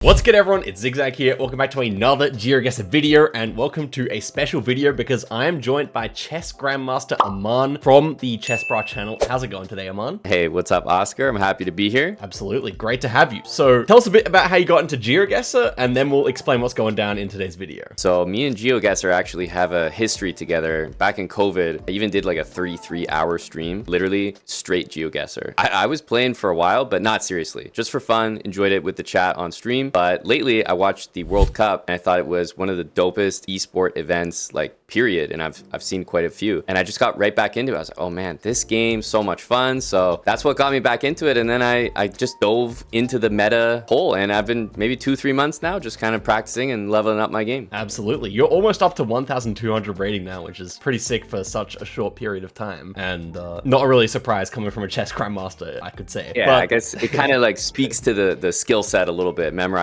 What's good everyone, it's Zigzag here, welcome back to another Geoguessr video, and welcome to a special video because I am joined by Chess Grandmaster Aman from the Chess Bra channel. How's it going today, Aman? Hey, what's up, Oscar? I'm happy to be here. Absolutely, great to have you. So tell us a bit about how you got into Geoguessr, and then we'll explain what's going down in today's video. So me and Geoguessr actually have a history together. Back in COVID, I even did like a 33-hour stream, literally straight Geoguessr. I was playing for a while, but not seriously, just for fun, enjoyed it with the chat on stream. But lately I watched the World Cup and I thought it was one of the dopest esport events, like period. And I've seen quite a few, and I just got right back into it. I was like, oh man, this game, so much fun. So that's what got me back into it. And then I just dove into the meta hole, and I've been maybe 2-3 months now just kind of practicing and leveling up my game. Absolutely. You're almost up to 1,200 rating now, which is pretty sick for such a short period of time. And not really a surprise coming from a chess grandmaster, I could say. Yeah, but I guess it kind of like speaks to the skill set a little bit, memorization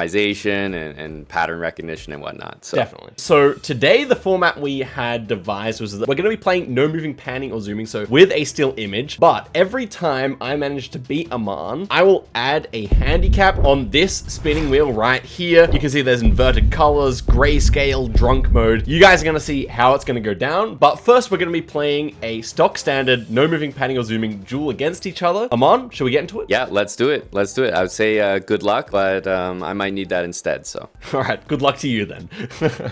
and pattern recognition and whatnot. So. Definitely. So today the format we had devised was that we're going to be playing no moving, panning, or zooming, so with a still image. But every time I manage to beat Aman, I will add a handicap on this spinning wheel right here. You can see there's inverted colors, grayscale, drunk mode. You guys are going to see how it's going to go down. But first we're going to be playing a stock standard no moving, panning, or zooming duel against each other. Aman, should we get into it? Yeah, let's do it. Let's do it. I would say good luck, but I might need that instead, so. All right, good luck to you then.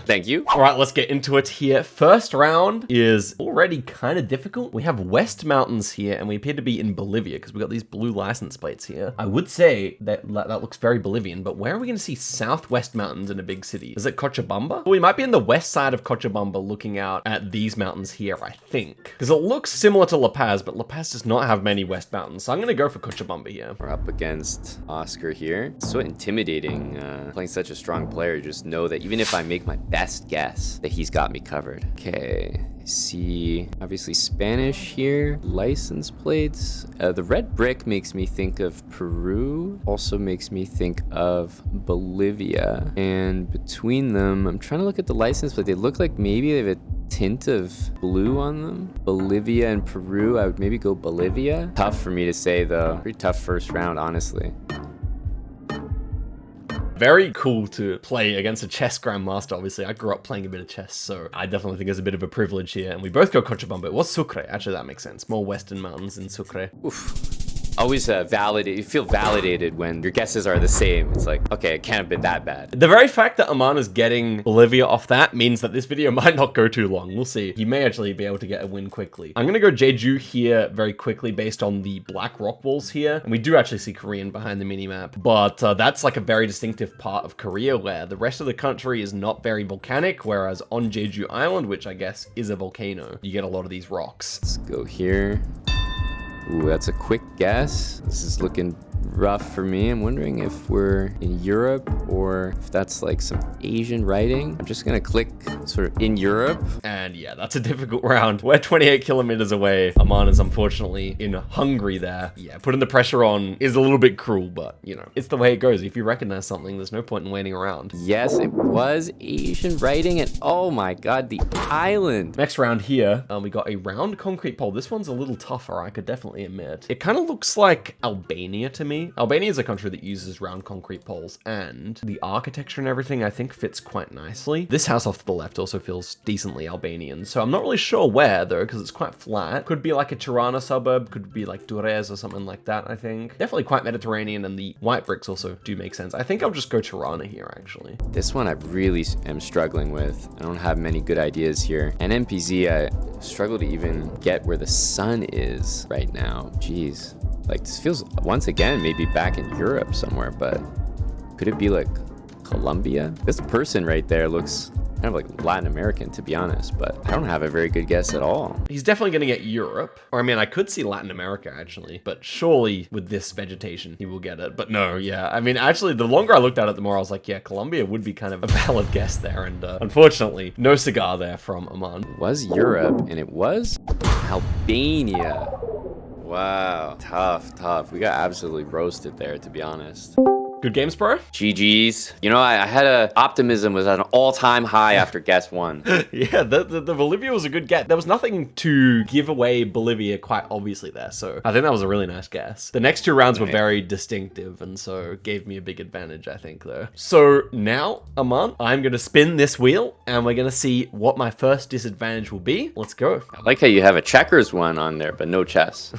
Thank you. All right, let's get into it here. First round is already kind of difficult. We have West Mountains here, and we appear to be in Bolivia because we got these blue license plates here. I would say that looks very Bolivian, but where are we going to see Southwest Mountains in a big city? Is it Cochabamba? Well, we might be in the west side of Cochabamba looking out at these mountains here, I think. Because it looks similar to La Paz, but La Paz does not have many West Mountains, so I'm going to go for Cochabamba here. We're up against Oscar here. It's so intimidating playing such a strong player. Just know that even if I make my best guess, that he's got me covered. Okay, I see obviously Spanish here, license plates. The red brick makes me think of Peru, also makes me think of Bolivia. And between them, I'm trying to look at the license plate. They look like maybe they have a tint of blue on them. Bolivia and Peru, I would maybe go Bolivia. Tough for me to say though. Pretty tough first round, honestly. Very cool to play against a chess grandmaster. Obviously, I grew up playing a bit of chess, so I definitely think there's a bit of a privilege here. And we both go Cochabamba. It was Sucre. Actually, that makes sense. More western mountains in Sucre. Oof. Always validated. You feel validated when your guesses are the same. It's like, okay, it can't have been that bad. The very fact that Aman is getting Bolivia off that means that this video might not go too long. We'll see. He may actually be able to get a win quickly. I'm going to go Jeju here very quickly based on the black rock walls here. And we do actually see Korean behind the minimap. But that's like a very distinctive part of Korea where the rest of the country is not very volcanic. Whereas on Jeju Island, which I guess is a volcano, you get a lot of these rocks. Let's go here. Ooh, that's a quick guess. This is looking rough for me. I'm wondering if we're in Europe or if that's like some Asian writing. I'm just gonna click sort of in Europe. And yeah, that's a difficult round. We're 28 kilometers away. Aman is unfortunately in Hungary there. Yeah, putting the pressure on is a little bit cruel, but you know, it's the way it goes. If you recognize something, there's no point in waiting around. Yes, it was Asian writing, and oh my god, the island. Next round here, we got a round concrete pole. This one's a little tougher, I could definitely admit. It kind of looks like Albania to me. Albania is a country that uses round concrete poles, and the architecture and everything I think fits quite nicely. This house off to the left also feels decently Albanian, so I'm not really sure where though, because it's quite flat. Could be like a Tirana suburb, could be like Durrës or something like that, I think. Definitely quite Mediterranean, and the white bricks also do make sense. I think I'll just go Tirana here, actually. This one I really am struggling with. I don't have many good ideas here. And NPZ, I struggle to even get where the sun is right now. Jeez. Like, this feels, once again, maybe back in Europe somewhere, but could it be like Colombia? This person right there looks kind of like Latin American, to be honest, but I don't have a very good guess at all. He's definitely going to get Europe, or I mean, I could see Latin America actually, but surely with this vegetation, he will get it. But no, yeah, I mean, actually, the longer I looked at it, the more I was like, yeah, Colombia would be kind of a valid guess there, and unfortunately, no cigar there from Aman. It was Europe, and it was Albania. Wow, tough. We got absolutely roasted there, to be honest. Good games, bro. GG's. You know, I had optimism was at an all-time high after guess 1. Yeah, the Bolivia was a good get. There was nothing to give away Bolivia quite obviously there, so I think that was a really nice guess. The next 2 rounds were very distinctive, and so gave me a big advantage, I think, though. So now, Aman, I'm going to spin this wheel, and we're going to see what my first disadvantage will be. Let's go. I like how you have a checkers one on there, but no chess.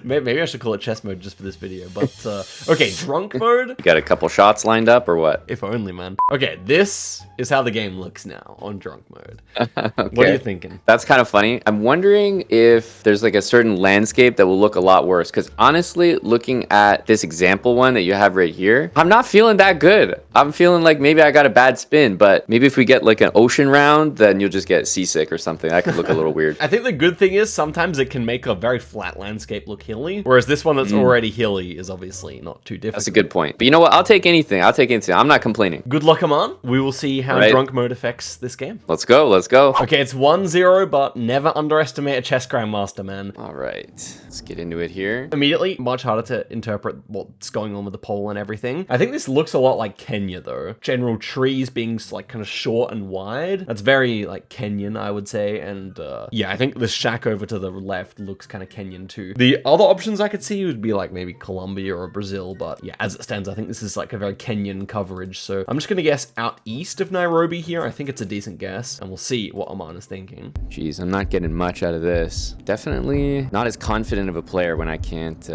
Maybe I should call it chess mode just for this video, but okay, drunk mode. You got a couple shots lined up or what? If only, man. Okay, this is how the game looks now on drunk mode. Okay. What are you thinking? That's kind of funny. I'm wondering if there's like a certain landscape that will look a lot worse. Because honestly, looking at this example one that you have right here, I'm not feeling that good. I'm feeling like maybe I got a bad spin, but maybe if we get like an ocean round, then you'll just get seasick or something. That could look a little weird. I think the good thing is sometimes it can make a very flat landscape look hilly, whereas this one that's already hilly is obviously not too difficult. That's a good point. But you know what? I'll take anything. I'll take anything. I'm not complaining. Good luck, Aman. We will see how drunk mode affects this game. Let's go. Let's go. Okay, it's 1-0, but never underestimate a chess grandmaster, man. All right. Let's get into it here. Immediately, much harder to interpret what's going on with the pole and everything. I think this looks a lot like Kenya, though. General trees being like kind of short and wide. That's very like Kenyan, I would say. And yeah, I think the shack over to the left looks kind of Kenyan too. The other options I could see would be like maybe Colombia or Brazil, but yeah, as it stands, I think this is like a very Kenyan coverage. So I'm just gonna guess out east of Nairobi here. I think it's a decent guess, and we'll see what Aman is thinking. Jeez, I'm not getting much out of this. Definitely not as confident of a player when I can't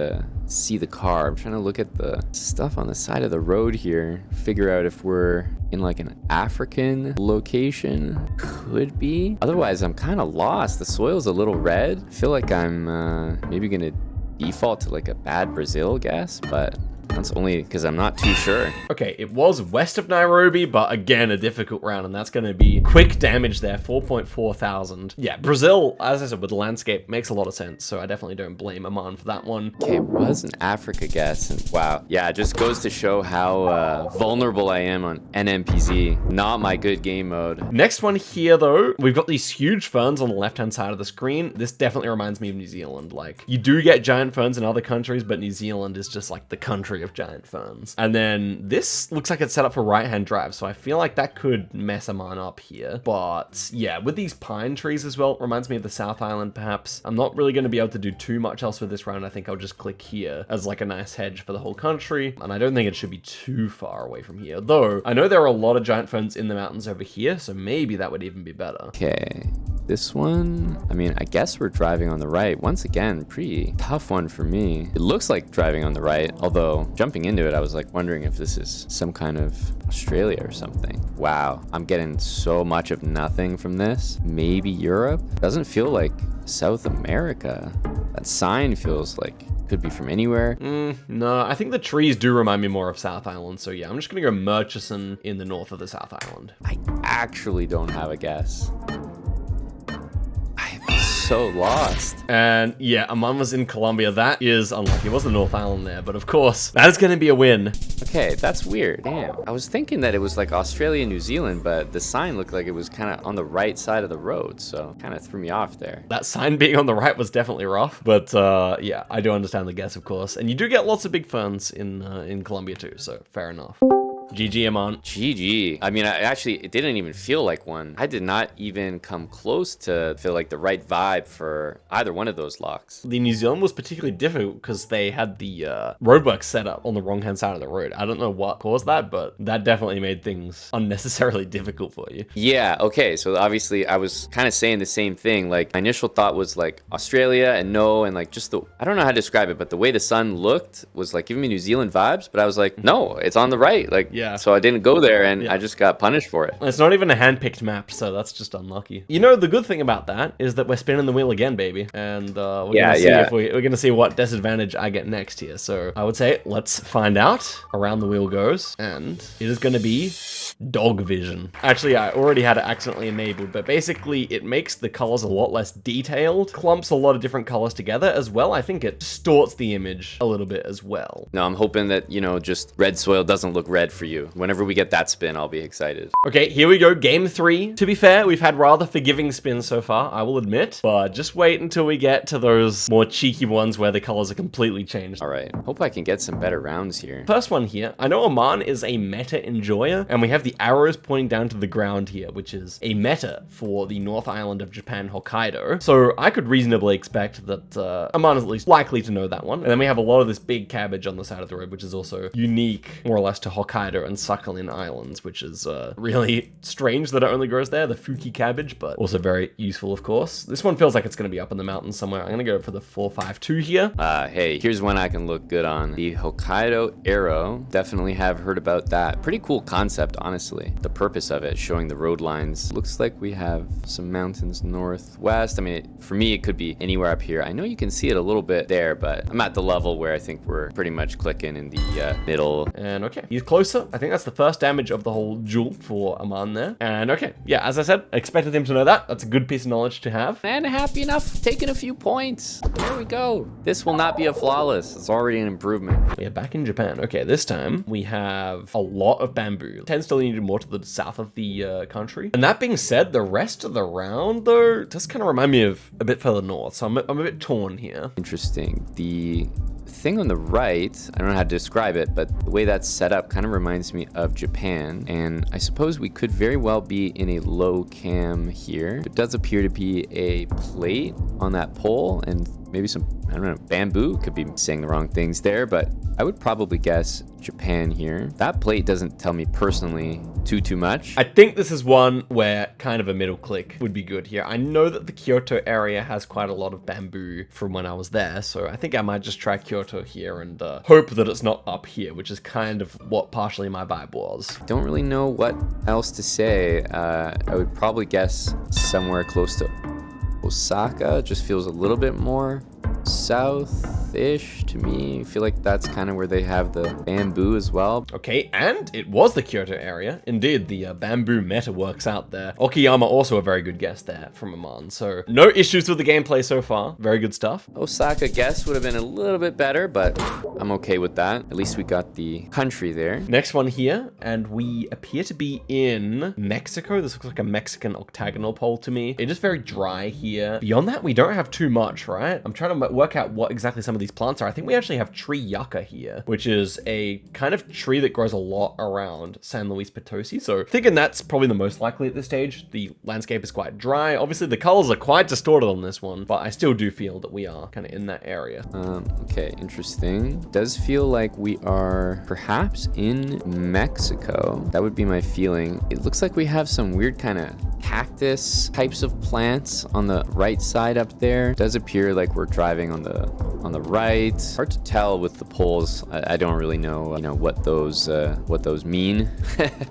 see the car. I'm trying to look at the stuff on the side of the road here, figure out if we're in like an African location. Could be. Otherwise, I'm kind of lost. The soil's a little red. I feel like I'm maybe gonna default to like a bad Brazil guess, but that's only because I'm not too sure. Okay, it was west of Nairobi, but again, a difficult round, and that's going to be quick damage there, 4.4 thousand. Yeah, Brazil, as I said, with the landscape, makes a lot of sense, so I definitely don't blame Aman for that one. Okay, it was an Africa guess, and wow. Yeah, it just goes to show how vulnerable I am on NMPZ. Not my good game mode. Next one here, though, we've got these huge ferns on the left-hand side of the screen. This definitely reminds me of New Zealand. Like, you do get giant ferns in other countries, but New Zealand is just like the country of giant ferns. And then this looks like it's set up for right-hand drive, so I feel like that could mess Aman up here. But yeah, with these pine trees as well, it reminds me of the South Island perhaps. I'm not really going to be able to do too much else with this round. I think I'll just click here as like a nice hedge for the whole country, and I don't think it should be too far away from here, though I know there are a lot of giant ferns in the mountains over here, so maybe that would even be better. Okay, this one, I mean, I guess we're driving on the right. Once again, pretty tough one for me. It looks like driving on the right, although jumping into it, I was like wondering if this is some kind of Australia or something. Wow, I'm getting so much of nothing from this. Maybe Europe? Doesn't feel like South America. That sign feels like could be from anywhere. No, I think the trees do remind me more of South Island, so yeah, I'm just gonna go Murchison in the north of the South Island. I actually don't have a guess. So lost. And yeah, Aman was in Colombia. That is unlucky. It was the North Island there, but of course, that is going to be a win. Okay, that's weird. Damn. I was thinking that it was like Australia, New Zealand, but the sign looked like it was kind of on the right side of the road, so kind of threw me off there. That sign being on the right was definitely rough, but yeah, I do understand the guess, of course. And you do get lots of big ferns in Colombia too, so fair enough. GG, Aman. GG. I mean, it didn't even feel like one. I did not even come close to feel like the right vibe for either one of those locks. The New Zealand was particularly difficult because they had the roadworks set up on the wrong-hand side of the road. I don't know what caused that, but that definitely made things unnecessarily difficult for you. Yeah, okay. So obviously I was kind of saying the same thing. Like my initial thought was like Australia and no, and like just I don't know how to describe it, but the way the sun looked was like giving me New Zealand vibes, but I was like, no, it's on the right. Like, yeah. So I didn't go there, and I just got punished for it. It's not even a hand-picked map, so that's just unlucky. You know, the good thing about that is that we're spinning the wheel again, baby. And we're gonna see if we're gonna see what disadvantage I get next here. So I would say let's find out. Around the wheel goes, and it is gonna be dog vision. Actually, I already had it accidentally enabled, but basically it makes the colors a lot less detailed, clumps a lot of different colors together as well. I think it distorts the image a little bit as well. No, I'm hoping that, you know, just red soil doesn't look red for for you. Whenever we get that spin, I'll be excited. Okay, here we go, game 3. To be fair, we've had rather forgiving spins so far, I will admit, but just wait until we get to those more cheeky ones where the colors are completely changed. All right, hope I can get some better rounds here. First one here, I know Aman is a meta enjoyer, and we have the arrows pointing down to the ground here, which is a meta for the North Island of Japan, Hokkaido. So I could reasonably expect that Aman is at least likely to know that one. And then we have a lot of this big cabbage on the side of the road, which is also unique, more or less, to Hokkaido and Sakhalin Islands, which is really strange that it only grows there, the Fuki cabbage, but also very useful, of course. This one feels like it's going to be up in the mountains somewhere. I'm going to go for the 452 here. Hey, here's one I can look good on. The Hokkaido arrow. Definitely have heard about that. Pretty cool concept, honestly. The purpose of it, showing the road lines. Looks like we have some mountains northwest. I mean, for me, it could be anywhere up here. I know you can see it a little bit there, but I'm at the level where I think we're pretty much clicking in the middle. And okay, he's closer. I think that's the first damage of the whole duel for Aman there. And okay, yeah, as I said, expected him to know that. That's a good piece of knowledge to have. And happy enough, taking a few points. There we go. This will not be a flawless. It's already an improvement. We are back in Japan. Okay, this time we have a lot of bamboo. It tends to lean more to the south of the country. And that being said, the rest of the round, though, does kind of remind me of a bit further north. So I'm a bit torn here. Interesting. The thing on the right, I don't know how to describe it, but the way that's set up kind of reminds me of Japan. And I suppose we could very well be in a low cam here. It does appear to be a plate on that pole and maybe some, I don't know, bamboo. Could be saying the wrong things there, but I would probably guess Japan here. That plate doesn't tell me personally too much. I think this is one where kind of a middle click would be good here. I know that the Kyoto area has quite a lot of bamboo from when I was there, so I think I might just try Kyoto here and hope that it's not up here, which is kind of what partially my vibe was. Don't really know what else to say. I would probably guess somewhere close to Osaka. Just feels a little bit more south-ish to me. I feel like that's kind of where they have the bamboo as well. Okay, and it was the Kyoto area. Indeed, the bamboo meta works out there. Okayama also a very good guess there from Aman. So no issues with the gameplay so far. Very good stuff. Osaka guess would have been a little bit better, but I'm okay with that. At least we got the country there. Next one here, and we appear to be in Mexico. This looks like a Mexican octagonal pole to me. It is very dry here. Beyond that, we don't have too much, right? I'm trying to work out what exactly some of these plants are. I think we actually have tree yucca here, which is a kind of tree that grows a lot around San Luis Potosi. So thinking that's probably the most likely at this stage. The landscape is quite dry. Obviously the colors are quite distorted on this one, but I still do feel that we are kind of in that area. Okay, interesting. Does feel like we are perhaps in Mexico. That would be my feeling. It looks like we have some weird kind of cactus types of plants on the right side up there. It does appear like we're driving on the right. Hard to tell with the poles. I don't really know, what those mean.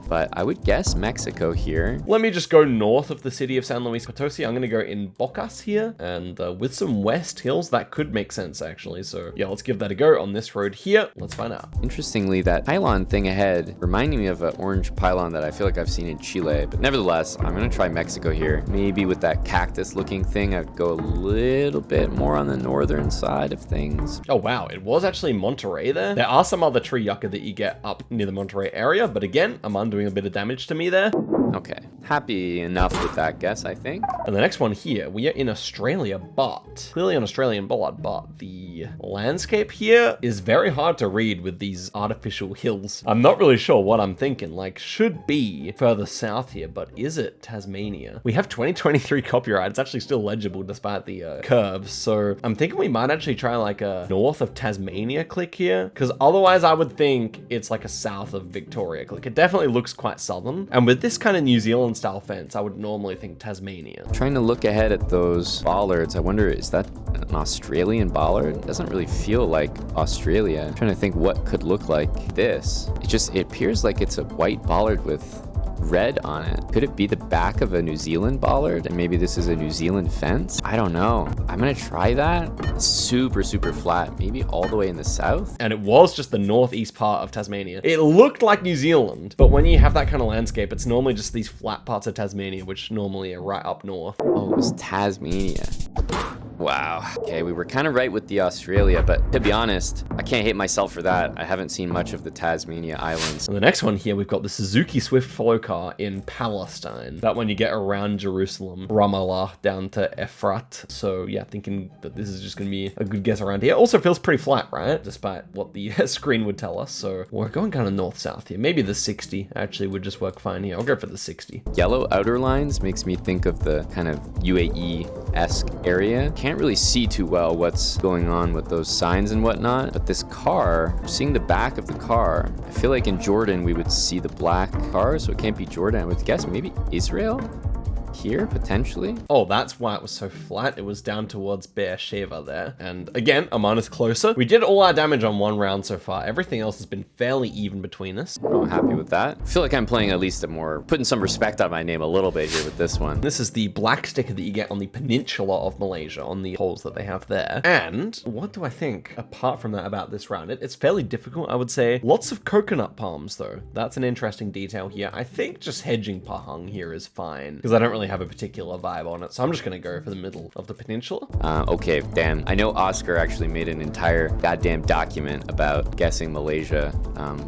But I would guess Mexico here. Let me just go north of the city of San Luis Potosi. I'm going to go in Bocas here, and with some west hills, that could make sense actually. So yeah, let's give that a go on this road here. Let's find out. Interestingly, that pylon thing ahead reminding me of an orange pylon that I feel like I've seen in Chile. But nevertheless, I'm going to try Mexico here. Maybe with that cactus looking thing, I'd go a little bit more on the northern side of things. Oh wow, it was actually Monterey there. There are some other tree yucca that you get up near the Monterey area, but again, I'm undoing a bit of damage to me there. Okay, happy enough with that guess, I think. And the next one here, we are in Australia, but clearly an Australian bollard, but the landscape here is very hard to read with these artificial hills. I'm not really sure what I'm thinking, like should be further south here, but is it Tasmania? We have 2023 copyright. It's actually still legible despite the curves. So I'm thinking we might actually try like a north of Tasmania click here, because otherwise I would think it's like a south of Victoria click. It definitely looks quite southern. And with this kind of New Zealand style fence, I would normally think Tasmania. Trying to look ahead at those bollards, I wonder, is that an Australian bollard? It doesn't really feel like Australia. I'm trying to think what could look like this. It appears like it's a white bollard with red on it. Could it be the back of a New Zealand bollard and maybe this is a New Zealand fence? I don't know. I'm gonna try that. It's super flat, maybe all the way in the south. And it was just the northeast part of Tasmania. It looked like New Zealand, but when you have that kind of landscape, it's normally just these flat parts of Tasmania, which normally are right up north. Oh, it was Tasmania. Wow. Okay, we were kind of right with the Australia, but to be honest, I can't hate myself for that. I haven't seen much of the Tasmania Islands. And the next one here, we've got the Suzuki Swift follow car in Palestine. That one you get around Jerusalem, Ramallah down to Efrat. So yeah, thinking that this is just going to be a good guess around here. Also feels pretty flat, right? Despite what the screen would tell us. So we're going kind of north-south here. Maybe the 60 actually would just work fine here. I'll go for the 60. Yellow outer lines makes me think of the kind of UAE-esque area. Can't really see too well what's going on with those signs and whatnot, but this car, seeing the back of the car, I feel like in Jordan we would see the black car, so it can't be Jordan. I would guess maybe Israel? Here, potentially? Oh, that's why it was so flat. It was down towards Beersheba there. And again, Aman is closer. We did all our damage on one round so far. Everything else has been fairly even between us. I'm happy with that. I feel like I'm playing at least putting some respect on my name a little bit here with this one. This is the black sticker that you get on the peninsula of Malaysia, on the holes that they have there. And what do I think, apart from that, about this round? It's fairly difficult, I would say. Lots of coconut palms, though. That's an interesting detail here. I think just hedging Pahang here is fine, because I don't really have a particular vibe on it, so I'm just gonna go for the middle of the peninsula. Okay, damn. I know Oscar actually made an entire goddamn document about guessing Malaysia,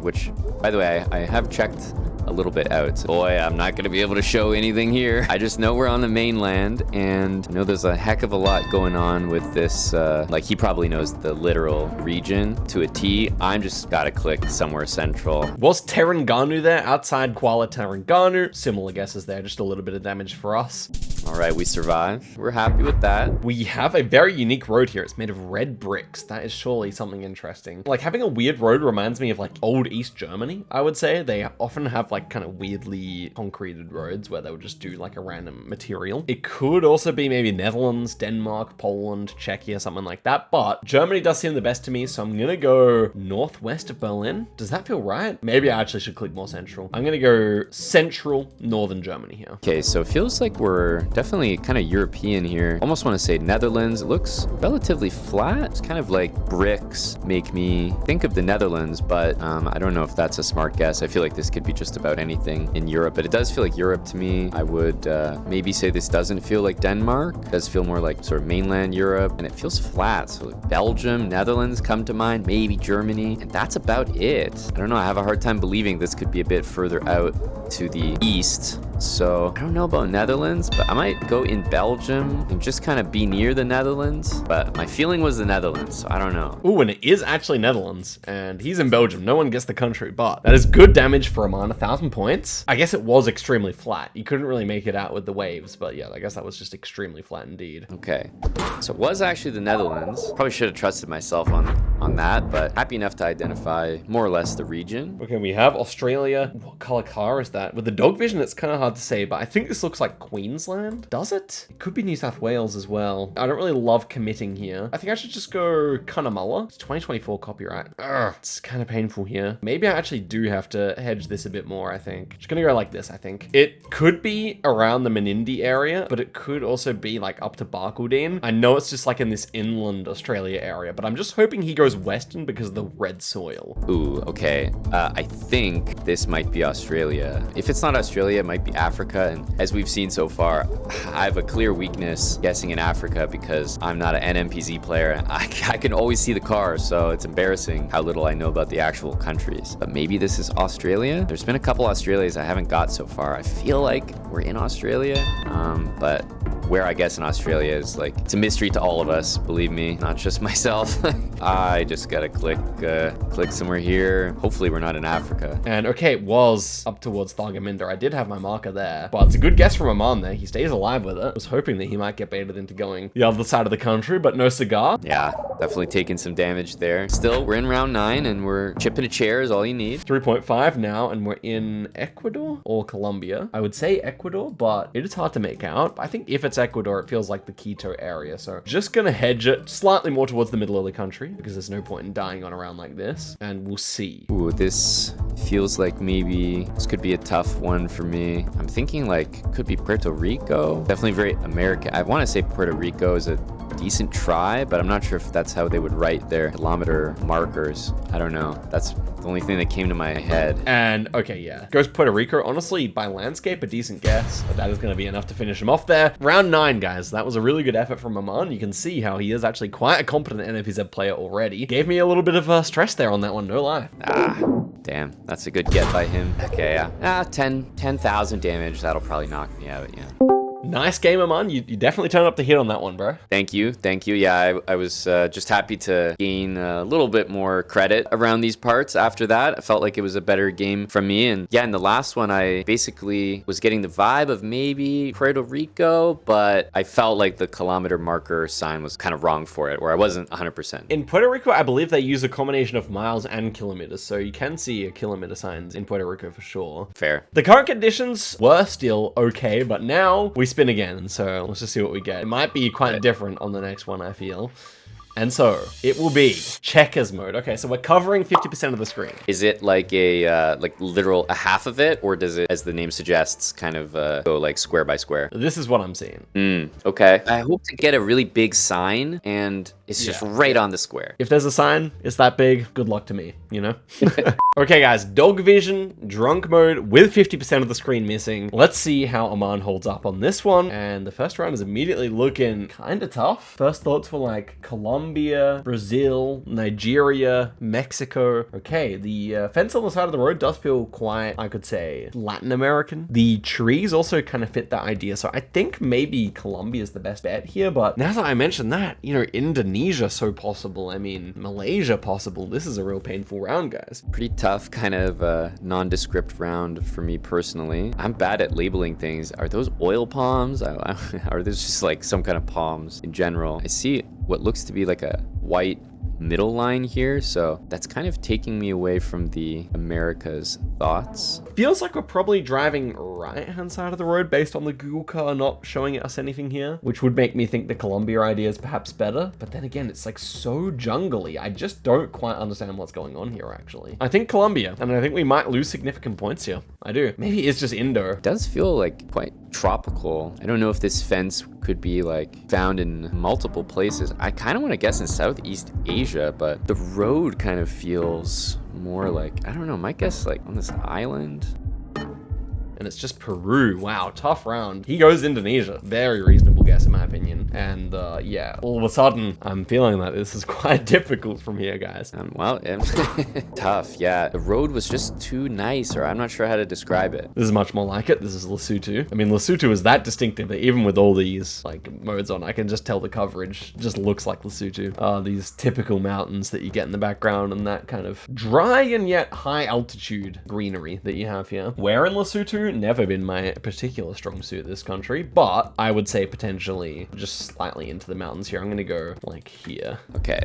which, by the way, I have checked a little bit out. Boy, I'm not gonna be able to show anything here. I just know we're on the mainland, and I know there's a heck of a lot going on with this, like he probably knows the literal region to a T. I'm just gotta click somewhere central. Was Terengganu there? Outside Kuala Terengganu. Similar guesses there, just a little bit of damage for us. All right, we survived. We're happy with that. We have a very unique road here. It's made of red bricks. That is surely something interesting. Like, having a weird road reminds me of like old East Germany, I would say. They often have like kind of weirdly concreted roads where they would just do like a random material. It could also be maybe Netherlands, Denmark, Poland, Czechia, something like that. But Germany does seem the best to me, so I'm gonna go northwest of Berlin. Does that feel right? Maybe I actually should click more central. I'm gonna go central northern Germany here. Okay, so it feels like we're definitely kind of European here. Almost want to say Netherlands. It looks relatively flat. It's kind of like bricks make me think of the Netherlands, but I don't know if that's a smart guess. I feel like this could be just about anything in Europe, but it does feel like Europe to me. I would maybe say this doesn't feel like Denmark. It does feel more like sort of mainland Europe, and it feels flat. So like Belgium, Netherlands come to mind, maybe Germany, and that's about it. I don't know. I have a hard time believing this could be a bit further out to the east. So I don't know about Netherlands, but I might go in Belgium and just kind of be near the Netherlands. But my feeling was the Netherlands, so I don't know. Ooh, and it is actually Netherlands, and he's in Belgium. No one guessed the country, but that is good damage for Aman, 1,000 points. I guess it was extremely flat. You couldn't really make it out with the waves, but yeah, I guess that was just extremely flat indeed. Okay, so it was actually the Netherlands. Probably should have trusted myself on that, but happy enough to identify more or less the region. Okay, we have Australia. What color car is that? With the dog vision, it's kind of hard to say, but I think this looks like Queensland. Does it? It could be New South Wales as well. I don't really love committing here. I think I should just go Cunnamulla. It's 2024 copyright. Ugh, it's kind of painful here. Maybe I actually do have to hedge this a bit more, I think. Just gonna go like this, I think. It could be around the Menindee area, but it could also be like up to Barcaldine. I know it's just like in this inland Australia area, but I'm just hoping he goes western because of the red soil. Ooh, okay. I think this might be Australia. If it's not Australia, it might be Africa. And as we've seen so far, I have a clear weakness guessing in Africa because I'm not an NMPZ player. I can always see the cars, so it's embarrassing how little I know about the actual countries. But maybe this is Australia. There's been a couple Australias I haven't got so far. I feel like we're in Australia, but where I guess in Australia is like, it's a mystery to all of us, believe me, not just myself. I just gotta click somewhere here. Hopefully we're not in Africa. And okay, it was up towards Thargomindah. I did have my marker there, but it's a good guess from Aman there. He stays alive with it. I was hoping that he might get baited into going the other side of the country, but no cigar. Yeah, definitely taking some damage there. Still, we're in round 9 and we're chipping a chair is all you need. 3.5 now, and we're in Ecuador or Colombia. I would say Ecuador, but it is hard to make out. I think if it's Ecuador, it feels like the Quito area, so just gonna hedge it slightly more towards the middle of the country because there's no point in dying on a round like this, and we'll see. Ooh, this feels like maybe this could be a tough one for me. I'm thinking like could be Puerto Rico. Definitely very American. I want to say Puerto Rico is a decent try, but I'm not sure if that's how they would write their kilometer markers. I don't know. That's the only thing that came to my head. And okay, yeah, goes Puerto Rico. Honestly, by landscape, a decent guess. But that is going to be enough to finish him off there. Round 9, guys. That was a really good effort from Aman. You can see how he is actually quite a competent NFZ player already. Gave me a little bit of stress there on that one, no lie. Damn, that's a good get by him. Okay, yeah. 10,000 damage. That'll probably knock me out, yeah. Nice game, Aman. You definitely turned up the hit on that one, bro. Thank you. Yeah, I was just happy to gain a little bit more credit around these parts after that. I felt like it was a better game from me. And yeah, in the last one, I basically was getting the vibe of maybe Puerto Rico, but I felt like the kilometer marker sign was kind of wrong for it, where I wasn't 100%. In Puerto Rico, I believe they use a combination of miles and kilometers, so you can see a kilometer signs in Puerto Rico for sure. Fair. The current conditions were still okay, but now we spin again, so let's just see what we get. It might be quite different on the next one, I feel. And so it will be checkers mode. Okay, so we're covering 50% of the screen. Is it like a literal a half of it, or does it, as the name suggests, kind of go like square by square? This is what I'm seeing. Okay. I hope to get a really big sign, and it's just right on the square. If there's a sign, it's that big, good luck to me, you know? Okay, guys, dog vision, drunk mode with 50% of the screen missing. Let's see how Aman holds up on this one. And the first round is immediately looking kind of tough. First thoughts were like Colombia, Brazil, Nigeria, Mexico. Okay, the fence on the side of the road does feel quite, I could say, Latin American. The trees also kind of fit that idea. So I think maybe Colombia is the best bet here. But now that I mentioned that, you know, Indonesia so possible. I mean, Malaysia possible. This is a real painful round, guys. Pretty tough kind of nondescript round for me personally. I'm bad at labeling things. Are those oil palms? Are those just like some kind of palms in general? I see what looks to be like a white middle line here, so that's kind of taking me away from the Americas thoughts. Feels like we're probably driving right hand side of the road based on the Google car not showing us anything here, which would make me think the Colombia idea is perhaps better. But then again, it's like so jungly. I just don't quite understand what's going on here actually. I think Colombia, and I think we might lose significant points here. I do. Maybe it's just Indo. It does feel like quite tropical. I don't know if this fence could be like found in multiple places. I kind of want to guess in Southeast Asia, but the road kind of feels more like, I don't know, might guess like on this island. And it's just Peru. Wow, tough round. He goes Indonesia. Very reasonable guess in my opinion. And yeah, all of a sudden, I'm feeling that this is quite difficult from here, guys. Well, tough, yeah. The road was just too nice, or I'm not sure how to describe it. This is much more like it. This is Lesotho. I mean, Lesotho is that distinctive that even with all these like modes on, I can just tell the coverage just looks like Lesotho. These typical mountains that you get in the background and that kind of dry and yet high altitude greenery that you have here. Where in Lesotho? Never been my particular strong suit this country, but I would say potentially just slightly into the mountains here. I'm gonna go like here. Okay,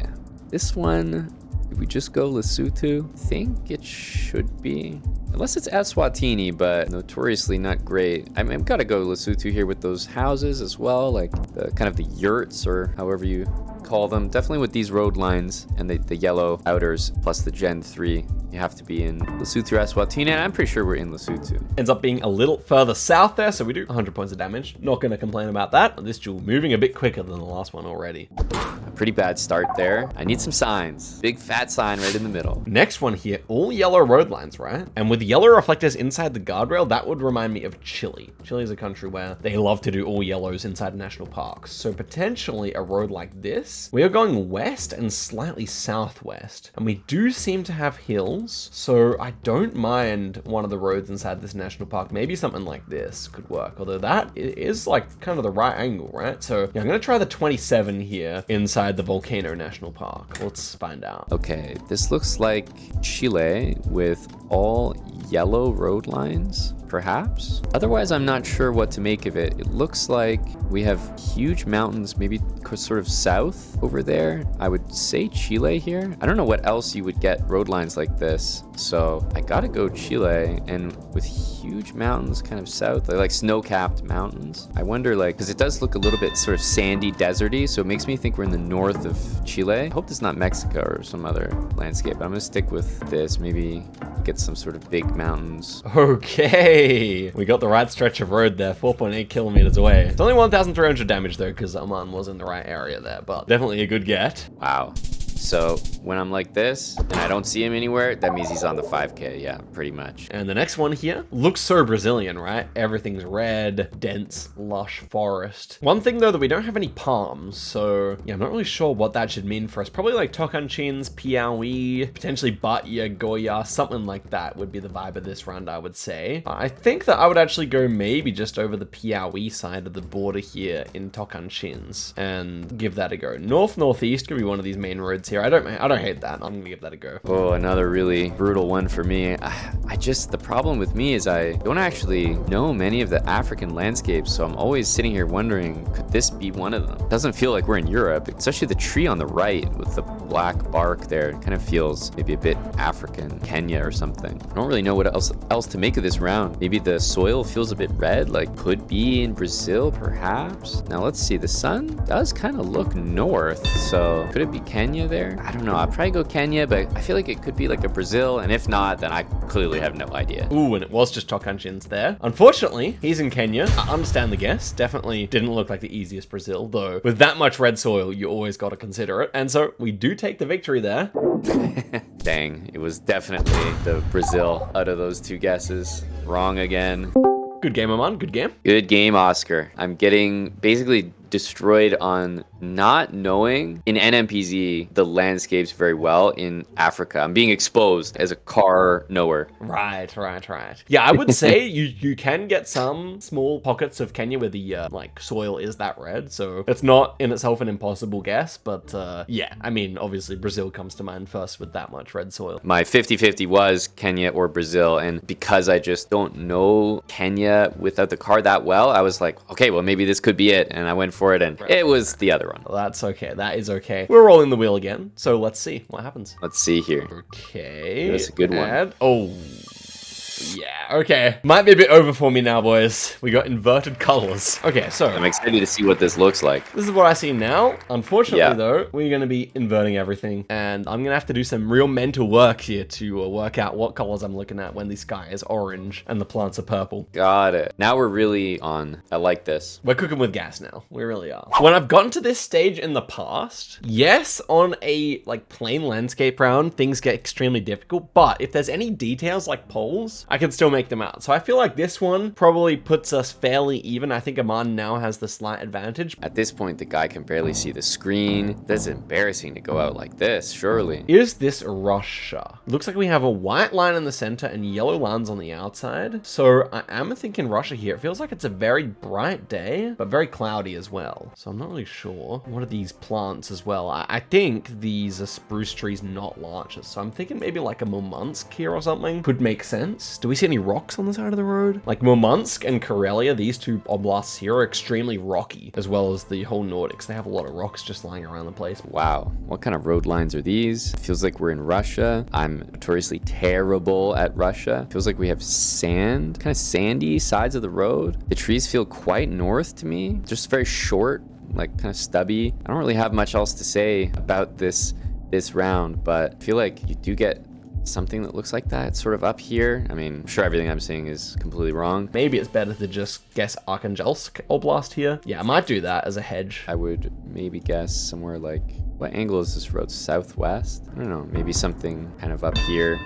this one, did we just go Lesotho? I think it should be, unless it's Eswatini, but notoriously not great. I mean, I've got to go Lesotho here with those houses as well, like the kind of the yurts or however you call them. Definitely with these road lines and the yellow outers plus the Gen 3. You have to be in Lesotho or Eswatini, and I'm pretty sure we're in Lesotho. Ends up being a little further south there, so we do 100 points of damage. Not going to complain about that. This duel moving a bit quicker than the last one already. A pretty bad start there. I need some signs. Big fat sign right in the middle. Next one here, all yellow road lines, right? And with yellow reflectors inside the guardrail, that would remind me of Chile. Chile is a country where they love to do all yellows inside national parks. So potentially a road like this. We are going west and slightly southwest, and we do seem to have hills. So I don't mind one of the roads inside this national park. Maybe something like this could work, although that is like kind of the right angle, right? So yeah, I'm gonna try the 27 here inside the Volcano National Park. Let's find out. Okay, this looks like Chile with all yellow road lines, perhaps. Otherwise, I'm not sure what to make of it. It looks like we have huge mountains, maybe sort of south over there. I would say Chile here. I don't know what else you would get road lines like this. So I gotta go Chile, and with huge mountains kind of south, like snow-capped mountains. I wonder, like, because it does look a little bit sort of sandy, deserty, so it makes me think we're in the north of Chile. I hope it's not Mexico or some other landscape. I'm gonna stick with this. Maybe get some sort of big mountains. Okay, we got the right stretch of road there, 4.8 kilometers away. It's only 1,300 damage though, because Aman was in the right area there, but definitely a good get. Wow. So when I'm like this and I don't see him anywhere, that means he's on the 5K. Yeah, pretty much. And the next one here looks so Brazilian, right? Everything's red, dense, lush forest. One thing though that we don't have any palms, so yeah, I'm not really sure what that should mean for us. Probably like Tocantins, Piauí, potentially Bahia, Goiás, something like that would be the vibe of this round, I would say. I think that I would actually go maybe just over the Piauí side of the border here in Tocantins and give that a go. Northeast could be one of these main roads here. I don't hate that. I'm gonna give that a go. Oh, another really brutal one for me. The problem with me is I don't actually know many of the African landscapes, so I'm always sitting here wondering, could this be one of them? It doesn't feel like we're in Europe, especially the tree on the right with the black bark there. It kind of feels maybe a bit African, Kenya or something. I don't really know what else to make of this round. Maybe the soil feels a bit red, like could be in Brazil, perhaps. Now let's see, the sun does kind of look north, so could it be Kenya there? I don't know. I'd probably go Kenya, but I feel like it could be like a Brazil, and if not, then I clearly have no idea. Ooh, and it was just Tocantins there. Unfortunately, he's in Kenya. I understand the guess. Definitely didn't look like the easiest Brazil, though. With that much red soil, you always got to consider it. And so we do take the victory there. Dang, it was definitely the Brazil out of those two guesses. Wrong again. Good game, Aman. Good game. Good game, Oscar. I'm getting basically destroyed on not knowing in NMPZ the landscapes very well in Africa. I'm being exposed as a car knower. Right. Yeah, I would say you can get some small pockets of Kenya where the like soil is that red, so it's not in itself an impossible guess, but yeah, I mean, obviously Brazil comes to mind first with that much red soil. My 50-50 was Kenya or Brazil, and because I just don't know Kenya without the car that well, I was like, okay, well maybe this could be it, and I went for it, and it was the other one. Well, that's okay. That is okay. We're rolling the wheel again, so let's see what happens. Let's see here. Okay. That's a good one. Oh. Yeah, okay. Might be a bit over for me now, boys. We got inverted colors. Okay, so I'm excited to see what this looks like. this is what I see now. Unfortunately, though, we're going to be inverting everything, and I'm going to have to do some real mental work here to work out what colors I'm looking at when the sky is orange and the plants are purple. Got it. Now we're really on. I like this. We're cooking with gas now. We really are. When I've gotten to this stage in the past, yes, on a like plain landscape round, things get extremely difficult, but if there's any details like poles, I can still make them out. So I feel like this one probably puts us fairly even. I think Aman now has the slight advantage. At this point, the guy can barely see the screen. That's embarrassing to go out like this, surely. Is this Russia? Looks like we have a white line in the center and yellow lines on the outside. So I am thinking Russia here. It feels like it's a very bright day, but very cloudy as well. So I'm not really sure. What are these plants as well? I think these are spruce trees, not larches. So I'm thinking maybe like a Murmansk here or something could make sense. Do we see any rocks on the side of the road? Like Murmansk and Karelia, these two oblasts here are extremely rocky, as well as the whole Nordics. They have a lot of rocks just lying around the place. Wow. What kind of road lines are these? Feels like we're in Russia. I'm notoriously terrible at Russia. Feels like we have sand, kind of sandy sides of the road. The trees feel quite north to me. Just very short, like kind of stubby. I don't really have much else to say about this round, but I feel like you do get something that looks like that sort of up here. I mean, I'm sure everything I'm saying is completely wrong. Maybe it's better to just guess Arkhangelsk Oblast here. Yeah, I might do that as a hedge. I would maybe guess somewhere like, what angle is this road? Southwest? I don't know, maybe something kind of up here.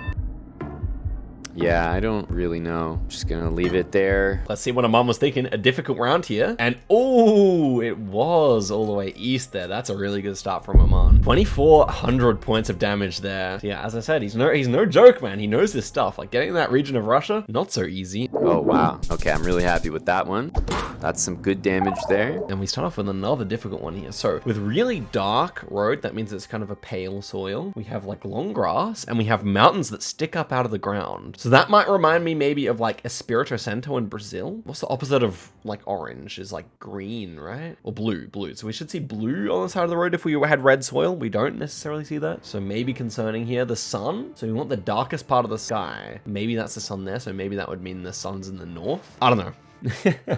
Yeah, I don't really know. Just gonna leave it there. Let's see what Aman was thinking. A difficult round here. And oh, it was all the way east there. That's a really good start from Aman. 2,400 points of damage there. Yeah, as I said, he's no joke, man. He knows this stuff. Like getting that region of Russia, not so easy. Oh, wow. Okay, I'm really happy with that one. That's some good damage there. And we start off with another difficult one here. So with really dark road, that means it's kind of a pale soil. We have like long grass and we have mountains that stick up out of the ground. So that might remind me maybe of like Espírito Santo in Brazil. What's the opposite of like orange? Is like green, right? Or blue. So we should see blue on the side of the road if we had red soil. We don't necessarily see that. So maybe concerning here, the sun. So we want the darkest part of the sky. Maybe that's the sun there. So maybe that would mean the sun's in the north. I don't know.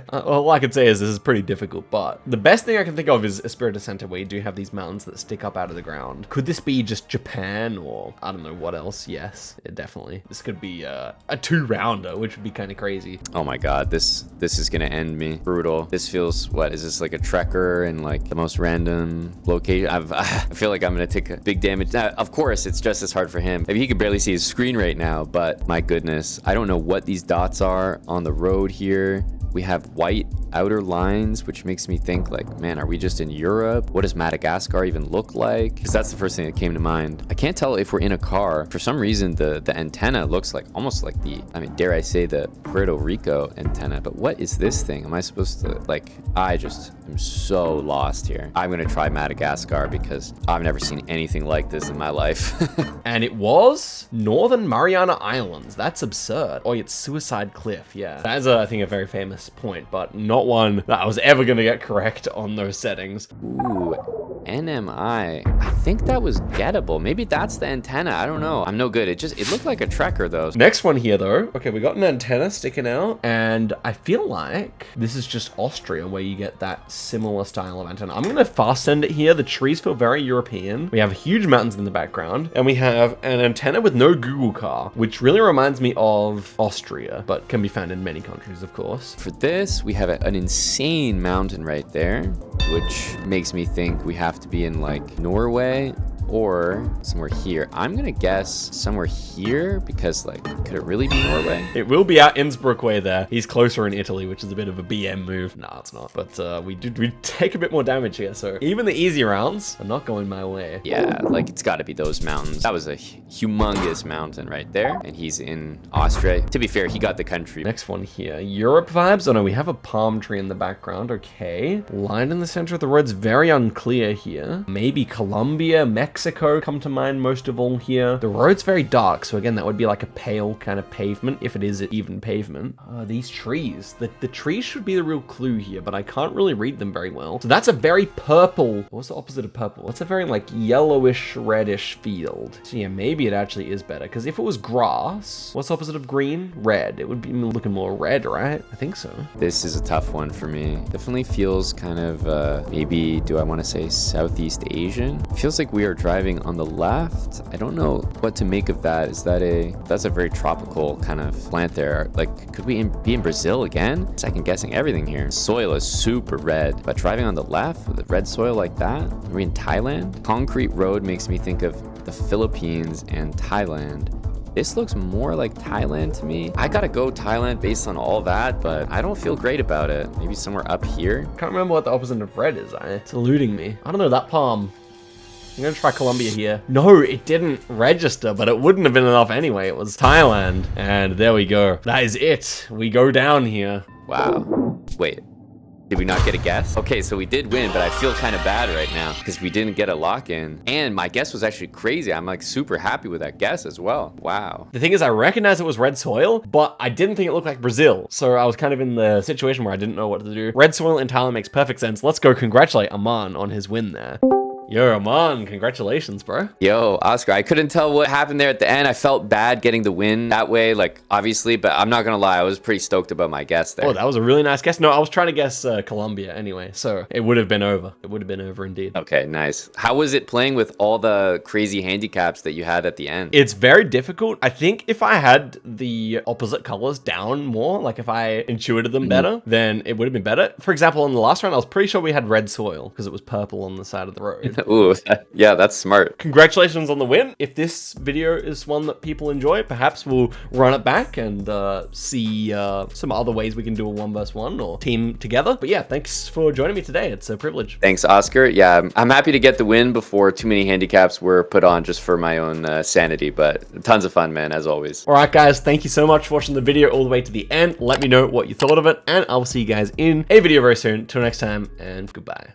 All I could say is this is pretty difficult, but the best thing I can think of is Espiritu Center, where you do have these mountains that stick up out of the ground. Could this be just Japan, or I don't know what else? Yes, definitely. This could be a 2-rounder, which would be kind of crazy. Oh my god, this is gonna end me. Brutal. This feels, what, is this like a trekker in like the most random location? I feel like I'm gonna take a big damage. Now, of course, it's just as hard for him. I mean, he can barely see his screen right now, but my goodness, I don't know what these dots are on the road here. We have white outer lines, which makes me think like, man, are we just in Europe? What does Madagascar even look like? Because that's the first thing that came to mind. I can't tell if we're in a car. For some reason, the antenna looks like almost like the, I mean, dare I say the Puerto Rico antenna, but what is this thing? Am I supposed to, like, I just am so lost here. I'm gonna try Madagascar because I've never seen anything like this in my life. And it was Northern Mariana Islands. That's absurd. Oh, it's Suicide Cliff. Yeah, that is, I think, a very famous point, but not one that I was ever gonna get correct on those settings. Ooh, NMI. I think that was gettable. Maybe that's the antenna. I don't know. I'm no good. It looked like a trekker though. Next one here though. Okay, we got an antenna sticking out, and I feel like this is just Austria where you get that similar style of antenna. I'm gonna fast send it here. The trees feel very European. We have huge mountains in the background, and we have an antenna with no Google car, which really reminds me of Austria, but can be found in many countries, of course. For this, we have an insane mountain right there, which makes me think we have to be in like Norway or somewhere here. I'm gonna guess somewhere here because, like, could it really be Norway? It will be out Innsbruck way there. He's closer in Italy, which is a bit of a BM move. Nah, it's not. But we take a bit more damage here, so even the easy rounds are not going my way. Yeah, like it's gotta be those mountains. That was a humongous mountain right there, and he's in Austria. To be fair, he got the country. Next one here, Europe vibes. Oh no, we have a palm tree in the background. Okay, line in the center of the road's very unclear here. Maybe Colombia, Mexico come to mind most of all here. The road's very dark, so again, that would be like a pale kind of pavement, if it is even pavement. These trees, the trees should be the real clue here, but I can't really read them very well. So that's a very purple, what's the opposite of purple? That's a very like yellowish, reddish field. So yeah, maybe it actually is better, because if it was grass, what's the opposite of green? Red. It would be looking more red, right? I think so. This is a tough one for me. Definitely feels kind of, maybe, do I want to say Southeast Asian? Feels like we are driving on the left. I don't know what to make of that. Is that that's a very tropical kind of plant there. Like, could we be in Brazil again? Second guessing everything here. Soil is super red, but driving on the left with the red soil like that? Are we in Thailand? Concrete road makes me think of the Philippines and Thailand. This looks more like Thailand to me. I gotta go Thailand based on all that, but I don't feel great about it. Maybe somewhere up here? Can't remember what the opposite of red is. It's eluding me. I don't know, that palm. I'm gonna try Colombia here. No, it didn't register, but it wouldn't have been enough anyway. It was Thailand. And there we go. That is it. We go down here. Wow. Wait. Did we not get a guess? Okay, so we did win, but I feel kind of bad right now because we didn't get a lock in. And my guess was actually crazy. I'm like super happy with that guess as well. Wow. The thing is, I recognized it was red soil, but I didn't think it looked like Brazil. So I was kind of in the situation where I didn't know what to do. Red soil in Thailand makes perfect sense. Let's go congratulate Aman on his win there. Yo, Aman, congratulations, bro. Yo, Oscar, I couldn't tell what happened there at the end. I felt bad getting the win that way, like, obviously, but I'm not gonna lie, I was pretty stoked about my guess there. Oh, that was a really nice guess. No, I was trying to guess Colombia anyway, so it would have been over. It would have been over indeed. Okay, nice. How was it playing with all the crazy handicaps that you had at the end? It's very difficult. I think if I had the opposite colors down more, like if I intuited them better, then it would have been better. For example, in the last round, I was pretty sure we had red soil because it was purple on the side of the road. Ooh, yeah, that's smart. Congratulations on the win. If this video is one that people enjoy, perhaps we'll run it back and see some other ways we can do a 1v1 or team together. But yeah, thanks for joining me today. It's a privilege. Thanks, Oscar. Yeah, I'm happy to get the win before too many handicaps were put on just for my own sanity, but tons of fun, man, as always. All right, guys, thank you so much for watching the video all the way to the end. Let me know what you thought of it, and I will see you guys in a video very soon. Till next time, and goodbye.